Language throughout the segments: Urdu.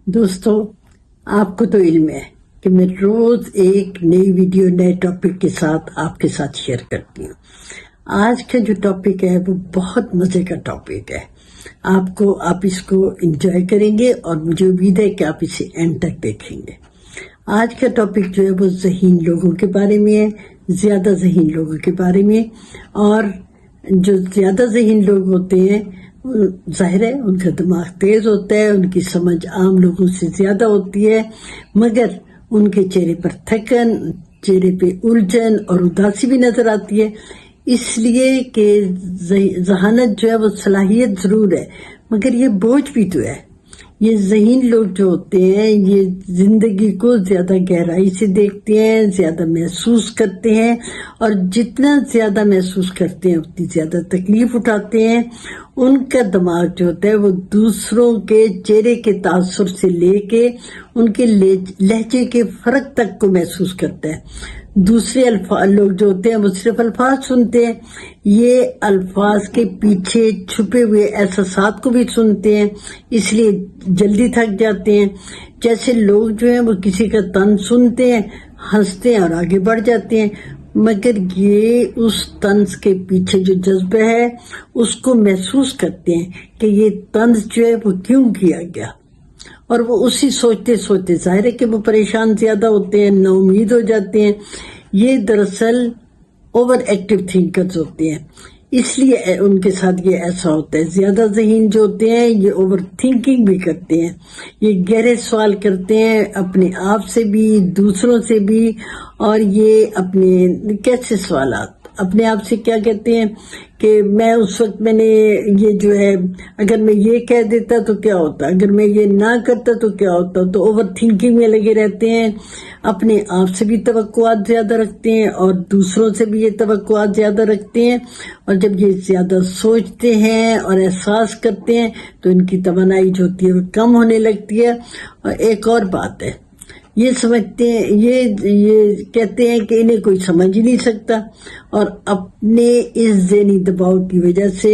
دوستو، آپ کو تو علم ہے کہ میں روز ایک نئی ویڈیو نئے ٹاپک کے ساتھ آپ کے ساتھ شیئر کرتی ہوں۔ آج کا جو ٹاپک ہے وہ بہت مزے کا ٹاپک ہے۔ آپ اس کو انجوائے کریں گے اور مجھے امید ہے کہ آپ اسے اینڈ تک دیکھیں گے۔ آج کا ٹاپک جو ہے وہ ذہین لوگوں کے بارے میں ہے، زیادہ ذہین لوگوں کے بارے میں۔ اور جو زیادہ ذہین لوگ ہوتے ہیں ظاہر ہے ان کا دماغ تیز ہوتا ہے، ان کی سمجھ عام لوگوں سے زیادہ ہوتی ہے، مگر ان کے چہرے پر تھکن، چہرے پہ الجھن اور اداسی بھی نظر آتی ہے، اس لیے کہ ذہانت جو ہے وہ صلاحیت ضرور ہے مگر یہ بوجھ بھی تو ہے۔ یہ ذہین لوگ جو ہوتے ہیں یہ زندگی کو زیادہ گہرائی سے دیکھتے ہیں، زیادہ محسوس کرتے ہیں، اور جتنا زیادہ محسوس کرتے ہیں اتنی زیادہ تکلیف اٹھاتے ہیں۔ ان کا دماغ جو ہوتا ہے وہ دوسروں کے چہرے کے تاثر سے لے کے ان کے لہجے کے فرق تک کو محسوس کرتا ہے۔ دوسرے لوگ جو ہوتے ہیں وہ صرف الفاظ سنتے ہیں، یہ الفاظ کے پیچھے چھپے ہوئے احساسات کو بھی سنتے ہیں، اس لیے جلدی تھک جاتے ہیں۔ جیسے لوگ جو ہیں وہ کسی کا طنز سنتے ہیں، ہنستے ہیں اور آگے بڑھ جاتے ہیں، مگر یہ اس طنز کے پیچھے جو جذبہ ہے اس کو محسوس کرتے ہیں کہ یہ طنز جو ہے وہ کیوں کیا گیا، اور وہ اسی سوچتے سوچتے ظاہر ہے کہ وہ پریشان زیادہ ہوتے ہیں، نا امید ہو جاتے ہیں۔ یہ دراصل اوور ایکٹیو تھنکرز ہوتے ہیں، اس لیے ان کے ساتھ یہ ایسا ہوتا ہے۔ زیادہ ذہین جو ہوتے ہیں یہ اوور تھنکنگ بھی کرتے ہیں، یہ گہرے سوال کرتے ہیں اپنے آپ سے بھی، دوسروں سے بھی، اور یہ اپنے کیسے سوالات اپنے آپ سے کیا کہتے ہیں کہ میں اس وقت میں نے یہ جو ہے اگر میں یہ کہہ دیتا تو کیا ہوتا، اگر میں یہ نہ کرتا تو کیا ہوتا، تو اوور تھنکنگ میں لگے رہتے ہیں۔ اپنے آپ سے بھی توقعات زیادہ رکھتے ہیں اور دوسروں سے بھی یہ توقعات زیادہ رکھتے ہیں، اور جب یہ زیادہ سوچتے ہیں اور احساس کرتے ہیں تو ان کی توانائی جو ہوتی ہے وہ کم ہونے لگتی ہے۔ اور ایک اور بات ہے، یہ سمجھتے ہیں یہ کہتے ہیں کہ انہیں کوئی سمجھ ہی نہیں سکتا، اور اپنے اس ذہنی دباؤ کی وجہ سے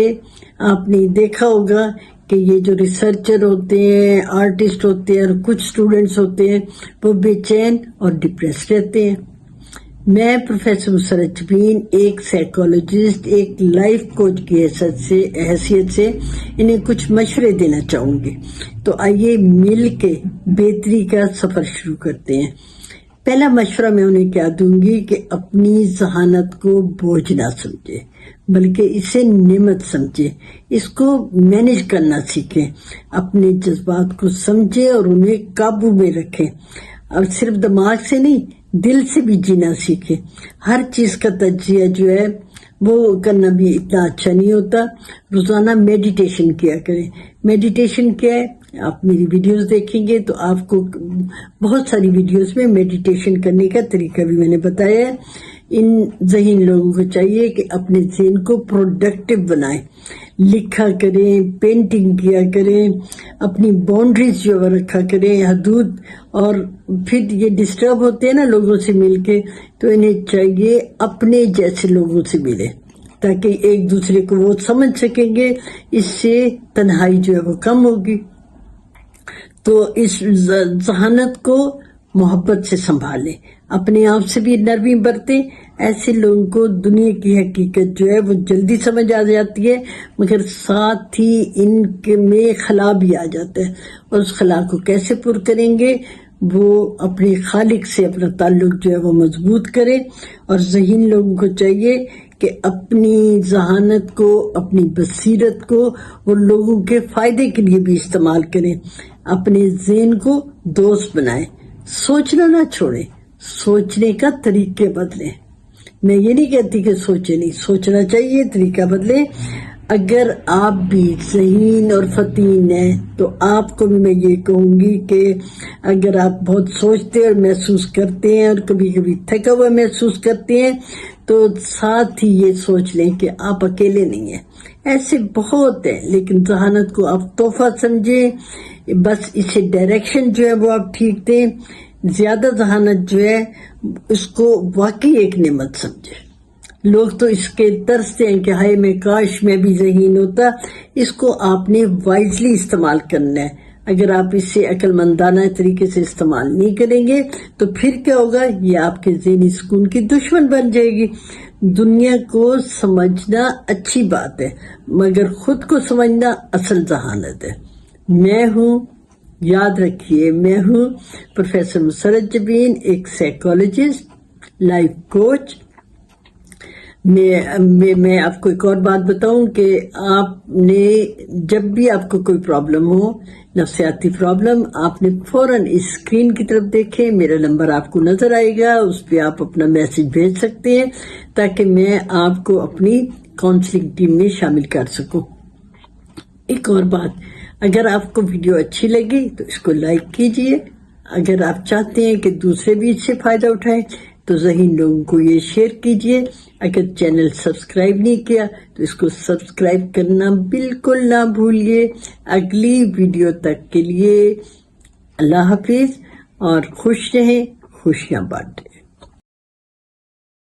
آپ نے دیکھا ہوگا کہ یہ جو ریسرچر ہوتے ہیں، آرٹسٹ ہوتے ہیں اور کچھ سٹوڈنٹس ہوتے ہیں وہ بے چین اور ڈپریس رہتے ہیں۔ میں پروفیسر مسرت جبین ایک سائیکالوجسٹ، ایک لائف کوچ کی حیثیت سے انہیں کچھ مشورے دینا چاہوں گی، تو آئیے مل کے بہتری کا سفر شروع کرتے ہیں۔ پہلا مشورہ میں انہیں کیا دوں گی کہ اپنی ذہانت کو بوجھ نہ سمجھے بلکہ اسے نعمت سمجھے، اس کو مینج کرنا سیکھیں، اپنے جذبات کو سمجھے اور انہیں قابو میں رکھیں، اور صرف دماغ سے نہیں دل سے بھی جینا سیکھیں۔ ہر چیز کا تجزیہ جو ہے وہ کرنا بھی اتنا اچھا نہیں ہوتا۔ روزانہ میڈیٹیشن کیا کریں۔ میڈیٹیشن کیا ہے؟ آپ میری ویڈیوز دیکھیں گے تو آپ کو بہت ساری ویڈیوز میں میڈیٹیشن کرنے کا طریقہ بھی میں نے بتایا ہے۔ ان ذہین لوگوں کو چاہیے کہ اپنے ذہن کو پروڈکٹیو بنائیں، لکھا کریں، پینٹنگ کیا کریں، اپنی باؤنڈریز جو رکھا کریں، حدود، اور پھر یہ ڈسٹرب ہوتے ہیں نا لوگوں سے مل کے، تو انہیں چاہیے اپنے جیسے لوگوں سے ملے تاکہ ایک دوسرے کو وہ سمجھ سکیں گے، اس سے تنہائی جو ہے وہ کم ہوگی۔ تو اس ذہانت کو محبت سے سنبھالیں، اپنے آپ سے بھی نرمی برتیں۔ ایسے لوگوں کو دنیا کی حقیقت جو ہے وہ جلدی سمجھ آ جاتی ہے، مگر ساتھ ہی ان کے میں خلا بھی آ جاتا ہے، اور اس خلا کو کیسے پر کریں گے؟ وہ اپنے خالق سے اپنا تعلق جو ہے وہ مضبوط کرے۔ اور ذہین لوگوں کو چاہیے کہ اپنی ذہانت کو، اپنی بصیرت کو وہ لوگوں کے فائدے کے لیے بھی استعمال کریں، اپنے ذہن کو دوست بنائیں، سوچنا نہ چھوڑیں، سوچنے کا طریقے بدلیں۔ میں یہ نہیں کہتی کہ سوچے نہیں، سوچنا چاہیے، طریقہ بدلیں۔ اگر آپ بھی ذہین اور فطین ہیں تو آپ کو بھی میں یہ کہوں گی کہ اگر آپ بہت سوچتے اور محسوس کرتے ہیں اور کبھی کبھی تھکا ہوا محسوس کرتے ہیں تو ساتھ ہی یہ سوچ لیں کہ آپ اکیلے نہیں ہیں، ایسے بہت ہیں، لیکن ذہانت کو آپ تحفہ سمجھیں، بس اسے ڈائریکشن جو ہے وہ آپ ٹھیک دیں۔ زیادہ ذہانت جو ہے اس کو واقعی ایک نعمت سمجھے۔ لوگ تو اس کے ترستے ہیں کہ ہائے میں کاش میں بھی ذہین ہوتا۔ اس کو آپ نے وائزلی استعمال کرنا ہے، اگر آپ اسے عقل مندانہ طریقے سے استعمال نہیں کریں گے تو پھر کیا ہوگا؟ یہ آپ کے ذہنی سکون کی دشمن بن جائے گی۔ دنیا کو سمجھنا اچھی بات ہے مگر خود کو سمجھنا اصل ذہانت ہے۔ میں ہوں، یاد رکھیے، میں ہوں پروفیسر مسرت جبین، ایک سائیکالوجسٹ، لائف کوچ۔ میں آپ کو ایک اور بات بتاؤں کہ آپ نے جب بھی آپ کو کوئی پرابلم ہو، نفسیاتی پرابلم، آپ نے فوراً اس اسکرین کی طرف دیکھیں، میرا نمبر آپ کو نظر آئے گا، اس پہ آپ اپنا میسج بھیج سکتے ہیں تاکہ میں آپ کو اپنی کاؤنسلنگ ٹیم میں شامل کر سکوں۔ ایک اور بات، اگر آپ کو ویڈیو اچھی لگی تو اس کو لائک کیجئے۔ اگر آپ چاہتے ہیں کہ دوسرے بھی اس سے فائدہ اٹھائیں تو ذہین لوگوں کو یہ شیئر کیجئے۔ اگر چینل سبسکرائب نہیں کیا تو اس کو سبسکرائب کرنا بالکل نہ بھولیے۔ اگلی ویڈیو تک کے لیے اللہ حافظ اور خوش رہیں، خوشیاں بانٹیں۔